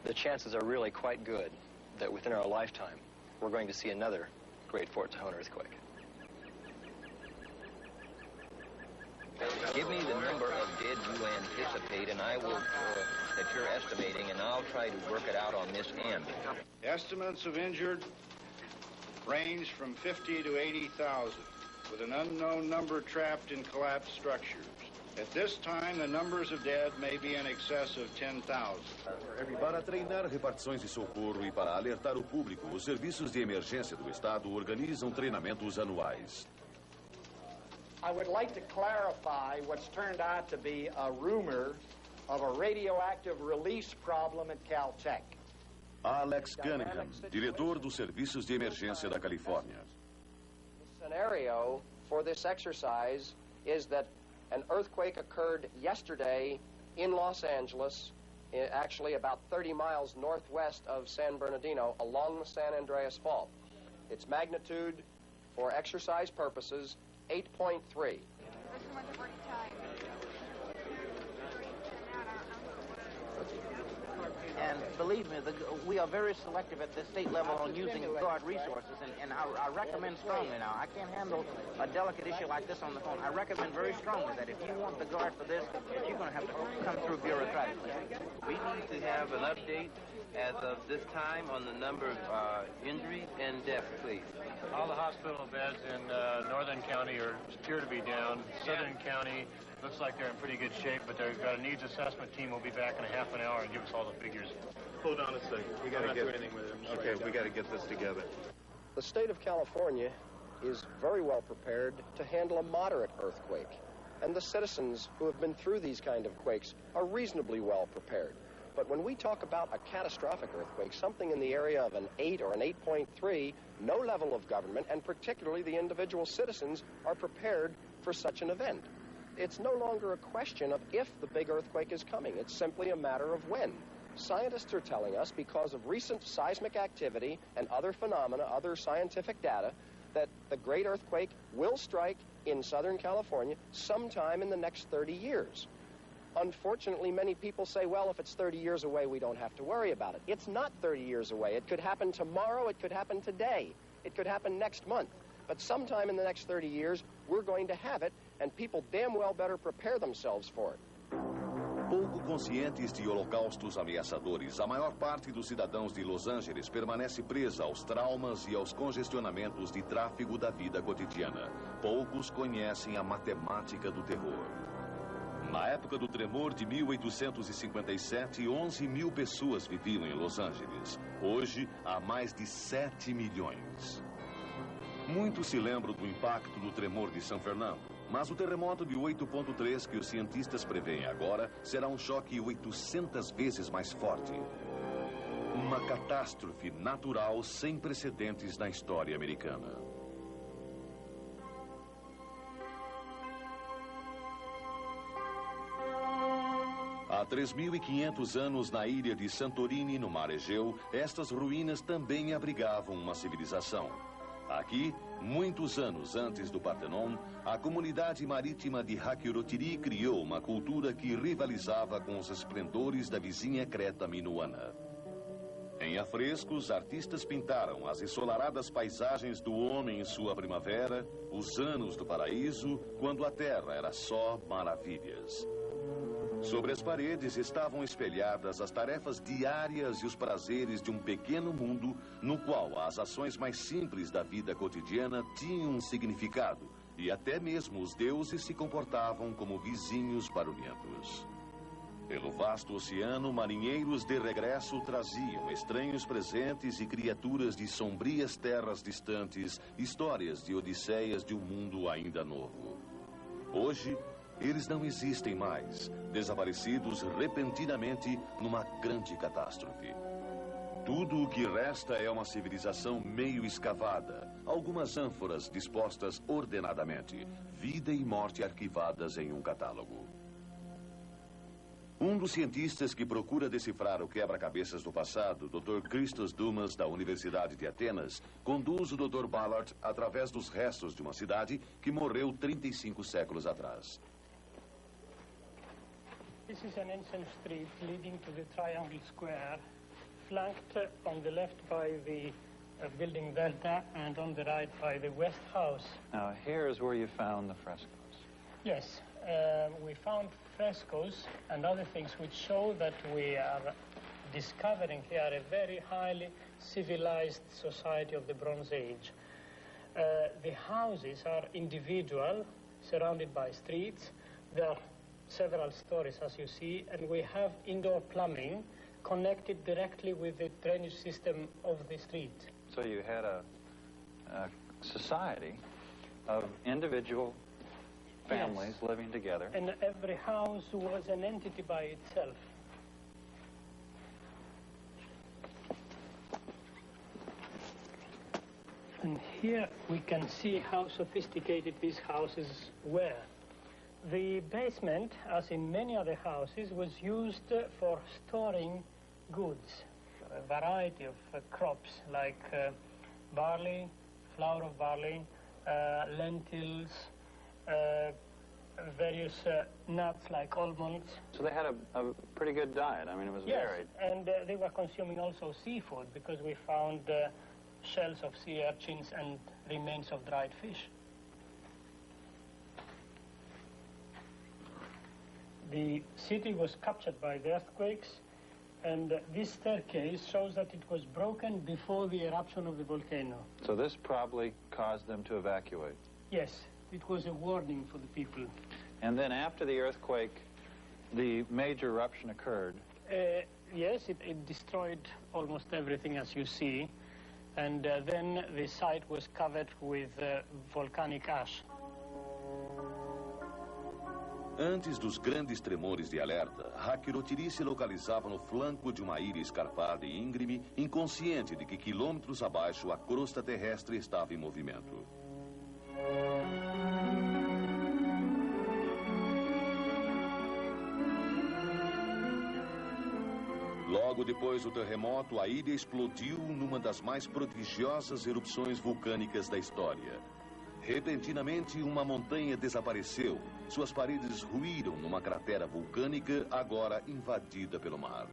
The chances are really quite good that within our lifetime, we're going to see another Great Fort Tejon earthquake. Give me the number of dead you anticipate, and I will, that you're estimating, and I'll try to work it out on this end. Estimates of injured range from 50 to 80,000, with an unknown number trapped in collapsed structures. At this time, the numbers of dead may be in excess of 10,000. Para treinar repartições de socorro e para alertar o público, os serviços de emergência do Estado organizam treinamentos anuais. I would like to clarify what's turned out to be a rumor of a radioactive release problem at Caltech. Alex Cunningham, diretor dos serviços de emergência da Califórnia. The scenario for this exercise is that An earthquake occurred yesterday in Los Angeles, actually about 30 miles northwest of San Bernardino, along the San Andreas Fault. Its magnitude, for exercise purposes, 8.3. And believe me, we are very selective at the state level on using Guard resources, and I recommend strongly now. I can't handle a delicate issue like this on the phone. I recommend very strongly that if you want the Guard for this, that you're going to have to come through bureaucratically. We need to have an update as of this time on the number of injuries and deaths, please. All the hospital beds in Northern County appear to be down. Southern County looks like they're in pretty good shape, but they've got a needs assessment team. Will be back in a half an hour and give us all the figures. Hold on a second. We got to do anything with it. Okay, we got to get this together. The state of California is very well prepared to handle a moderate earthquake, and the citizens who have been through these kind of quakes are reasonably well prepared. But when we talk about a catastrophic earthquake, something in the area of an 8 or an 8.3, no level of government, and particularly the individual citizens, are prepared for such an event. It's no longer a question of if the big earthquake is coming. It's simply a matter of when. Scientists are telling us, because of recent seismic activity and other phenomena, other scientific data, that the great earthquake will strike in Southern California sometime in the next 30 years. Unfortunately, many people say, well, if it's 30 years away, we don't have to worry about it. It's not 30 years away. It could happen tomorrow. It could happen today. It could happen next month. But sometime in the next 30 years, we're going to have it, and people damn well better prepare themselves for it. Pouco conscientes de holocaustos ameaçadores, a maior parte dos cidadãos de Los Angeles permanece presa aos traumas e aos congestionamentos de tráfego da vida cotidiana. Poucos conhecem a matemática do terror. Na época do tremor de 1857, 11 mil pessoas viviam em Los Angeles. Hoje, há mais de 7 milhões. Muitos se lembram do impacto do tremor de São Fernando, mas o terremoto de 8.3 que os cientistas preveem agora será um choque 800 vezes mais forte. Uma catástrofe natural sem precedentes na história americana. Há 3.500 anos, na ilha de Santorini, no mar Egeu, estas ruínas também abrigavam uma civilização. Aqui, muitos anos antes do Partenon, a comunidade marítima de Hakkyorotiri criou uma cultura que rivalizava com os esplendores da vizinha Creta Minoana. Em afrescos, artistas pintaram as ensolaradas paisagens do homem em sua primavera, os anos do paraíso, quando a terra era só maravilhas. Sobre as paredes estavam espelhadas as tarefas diárias e os prazeres de um pequeno mundo no qual as ações mais simples da vida cotidiana tinham um significado e até mesmo os deuses se comportavam como vizinhos barulhentos. Pelo vasto oceano, marinheiros de regresso traziam estranhos presentes e criaturas de sombrias terras distantes, histórias de odisseias de um mundo ainda novo. Hoje, eles não existem mais, desaparecidos repentinamente numa grande catástrofe. Tudo o que resta é uma civilização meio escavada, algumas ânforas dispostas ordenadamente, vida e morte arquivadas em um catálogo. Um dos cientistas que procura decifrar o quebra-cabeças do passado, Dr. Christos Doumas, da Universidade de Atenas, conduz o Dr. Ballard através dos restos de uma cidade que morreu 35 séculos atrás. This is an ancient street leading to the Triangle Square, flanked on the left by the building Delta and on the right by the West House. Now, here is where you found the frescoes. Yes, we found frescoes and other things which show that we are discovering here a very highly civilized society of the Bronze Age. The houses are individual, surrounded by streets. There are several stories, as you see, and we have indoor plumbing connected directly with the drainage system of the street. So you had a society of individual families living together. And every house was an entity by itself. And here we can see how sophisticated these houses were. The basement, as in many other houses, was used for storing goods, a variety of crops like barley, flour of barley, lentils, various nuts like almonds. So they had a pretty good diet. I mean, it was varied. And they were consuming also seafood because we found shells of sea urchins and remains of dried fish. The city was captured by the earthquakes, and this staircase shows that it was broken before the eruption of the volcano. So this probably caused them to evacuate. Yes, it was a warning for the people. And then after the earthquake, the major eruption occurred. Yes, it destroyed almost everything, as you see, and then the site was covered with volcanic ash. Antes dos grandes tremores de alerta, Hakirotiri se localizava no flanco de uma ilha escarpada e íngreme, inconsciente de que quilômetros abaixo a crosta terrestre estava em movimento. Logo depois do terremoto, a ilha explodiu numa das mais prodigiosas erupções vulcânicas da história. Repentinamente, uma montanha desapareceu. Suas paredes ruíram numa cratera vulcânica, agora invadida pelo mar.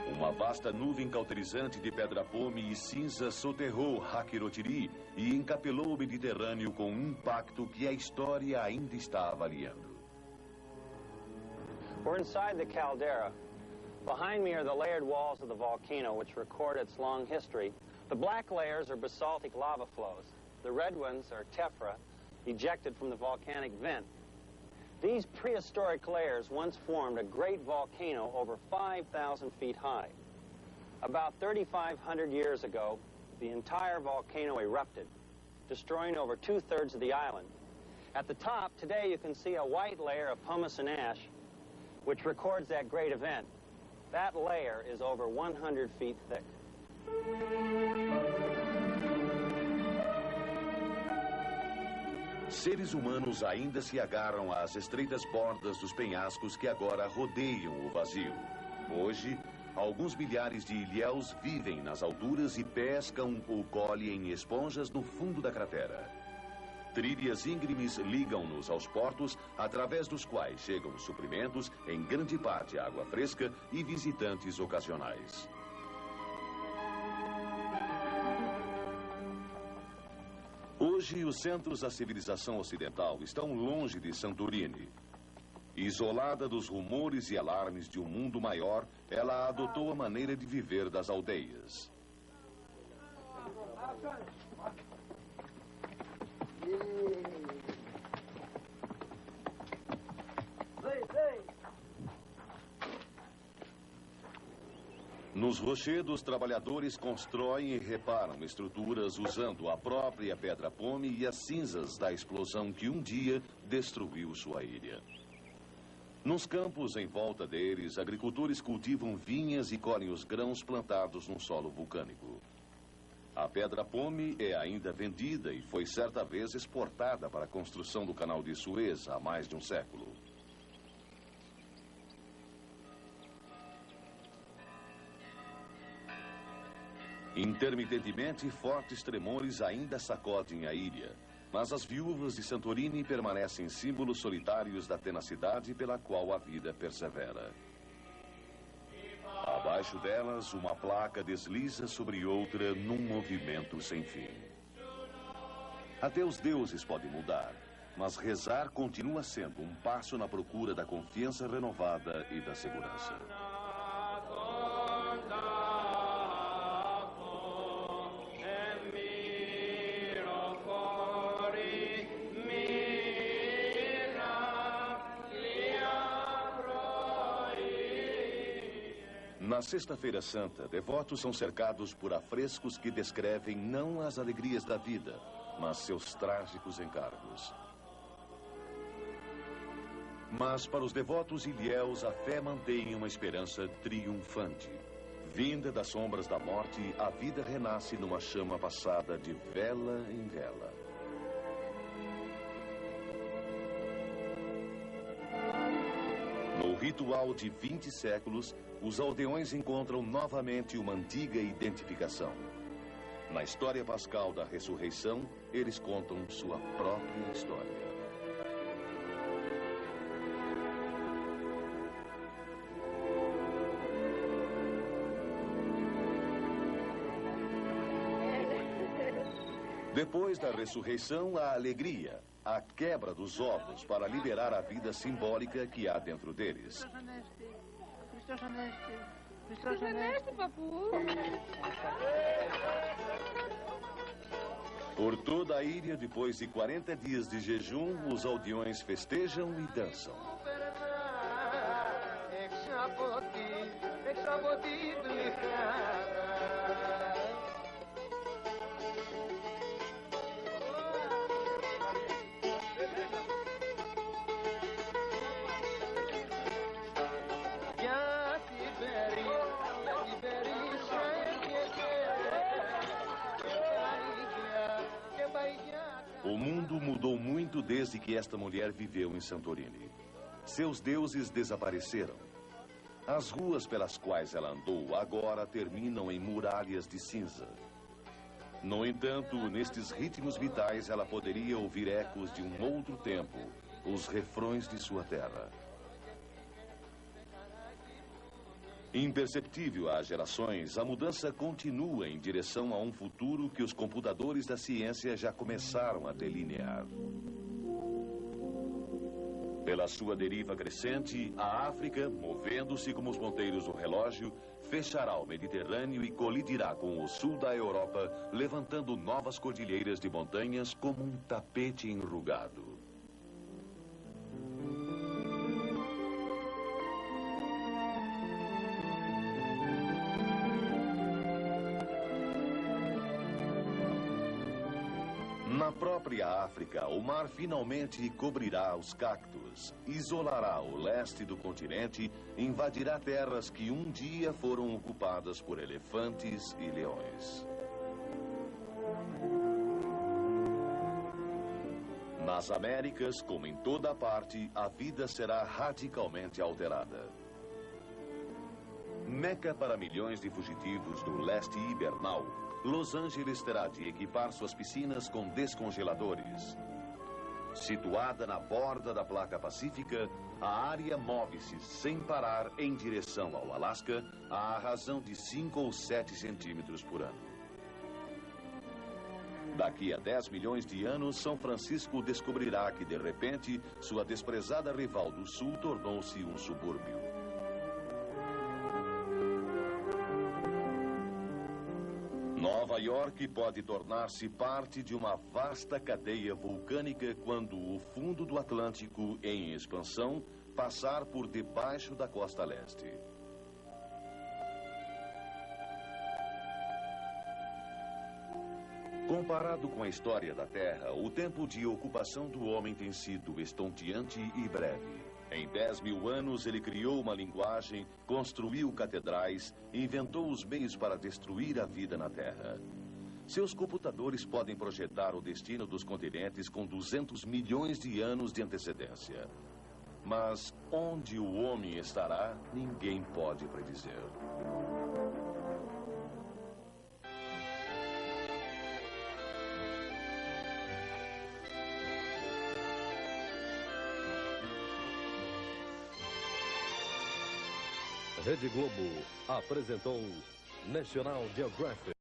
Uma vasta nuvem cauterizante de pedra-pome e cinza soterrou Hakirotiri e encapelou o Mediterrâneo com um impacto que a história ainda está avaliando. We're inside the caldera. Behind me are the layered walls of the volcano, which record its long history. The black layers are basaltic lava flows. The red ones are tephra, ejected from the volcanic vent. These prehistoric layers once formed a great volcano over 5,000 feet high. About 3,500 years ago, the entire volcano erupted, destroying over 2/3 of the island. At the top, today you can see a white layer of pumice and ash, which records that great event. That layer is over 100 feet thick. Seres humanos ainda se agarram às estreitas bordas dos penhascos que agora rodeiam o vazio. Hoje, alguns milhares de ilhéus vivem nas alturas e pescam ou colhem esponjas no fundo da cratera. Trilhas íngremes ligam-nos aos portos, através dos quais chegam suprimentos, em grande parte água fresca e visitantes ocasionais. Hoje, os centros da civilização ocidental estão longe de Santorini. Isolada dos rumores e alarmes de um mundo maior, ela adotou a maneira de viver das aldeias. Nos rochedos, trabalhadores constroem e reparam estruturas usando a própria pedra-pome e as cinzas da explosão que um dia destruiu sua ilha. Nos campos em volta deles, agricultores cultivam vinhas e colhem os grãos plantados num solo vulcânico. A pedra-pome é ainda vendida e foi certa vez exportada para a construção do canal de Suez há mais de um século. Intermitentemente, fortes tremores ainda sacodem a ilha, mas as viúvas de Santorini permanecem símbolos solitários da tenacidade pela qual a vida persevera. Abaixo delas, uma placa desliza sobre outra num movimento sem fim. Até os deuses podem mudar, mas rezar continua sendo um passo na procura da confiança renovada e da segurança. Na Sexta-feira Santa, devotos são cercados por afrescos que descrevem não as alegrias da vida, mas seus trágicos encargos. Mas para os devotos ilhéus, a fé mantém uma esperança triunfante. Vinda das sombras da morte, a vida renasce numa chama passada de vela em vela. No ritual de 20 séculos, os aldeões encontram novamente uma antiga identificação. Na história pascal da ressurreição, eles contam sua própria história. Depois da ressurreição, a alegria, a quebra dos ovos para liberar a vida simbólica que há dentro deles. Por toda a ilha, depois de 40 dias de jejum, os aldeões festejam e dançam. O mundo mudou muito desde que esta mulher viveu em Santorini. Seus deuses desapareceram. As ruas pelas quais ela andou agora terminam em muralhas de cinza. No entanto, nestes ritmos vitais, ela poderia ouvir ecos de um outro tempo, os refrões de sua terra. Imperceptível às gerações, a mudança continua em direção a um futuro que os computadores da ciência já começaram a delinear. Pela sua deriva crescente, a África, movendo-se como os ponteiros do relógio, fechará o Mediterrâneo e colidirá com o sul da Europa, levantando novas cordilheiras de montanhas como um tapete enrugado. Na própria África, o mar finalmente cobrirá os cactos, isolará o leste do continente, invadirá terras que um dia foram ocupadas por elefantes e leões. Nas Américas, como em toda parte, a vida será radicalmente alterada. Meca para milhões de fugitivos do leste hibernal, Los Angeles terá de equipar suas piscinas com descongeladores. Situada na borda da placa pacífica, a área move-se sem parar em direção ao Alasca, à razão de 5 ou 7 centímetros por ano. Daqui a 10 milhões de anos, São Francisco descobrirá que, de repente, sua desprezada rival do sul tornou-se um subúrbio. Nova York pode tornar-se parte de uma vasta cadeia vulcânica quando o fundo do Atlântico, em expansão, passar por debaixo da costa leste. Comparado com a história da Terra, o tempo de ocupação do homem tem sido estonteante e breve. Em 10 mil anos, ele criou uma linguagem, construiu catedrais, inventou os meios para destruir a vida na Terra. Seus computadores podem projetar o destino dos continentes com 200 milhões de anos de antecedência. Mas onde o homem estará, ninguém pode predizer. Rede Globo apresentou National Geographic.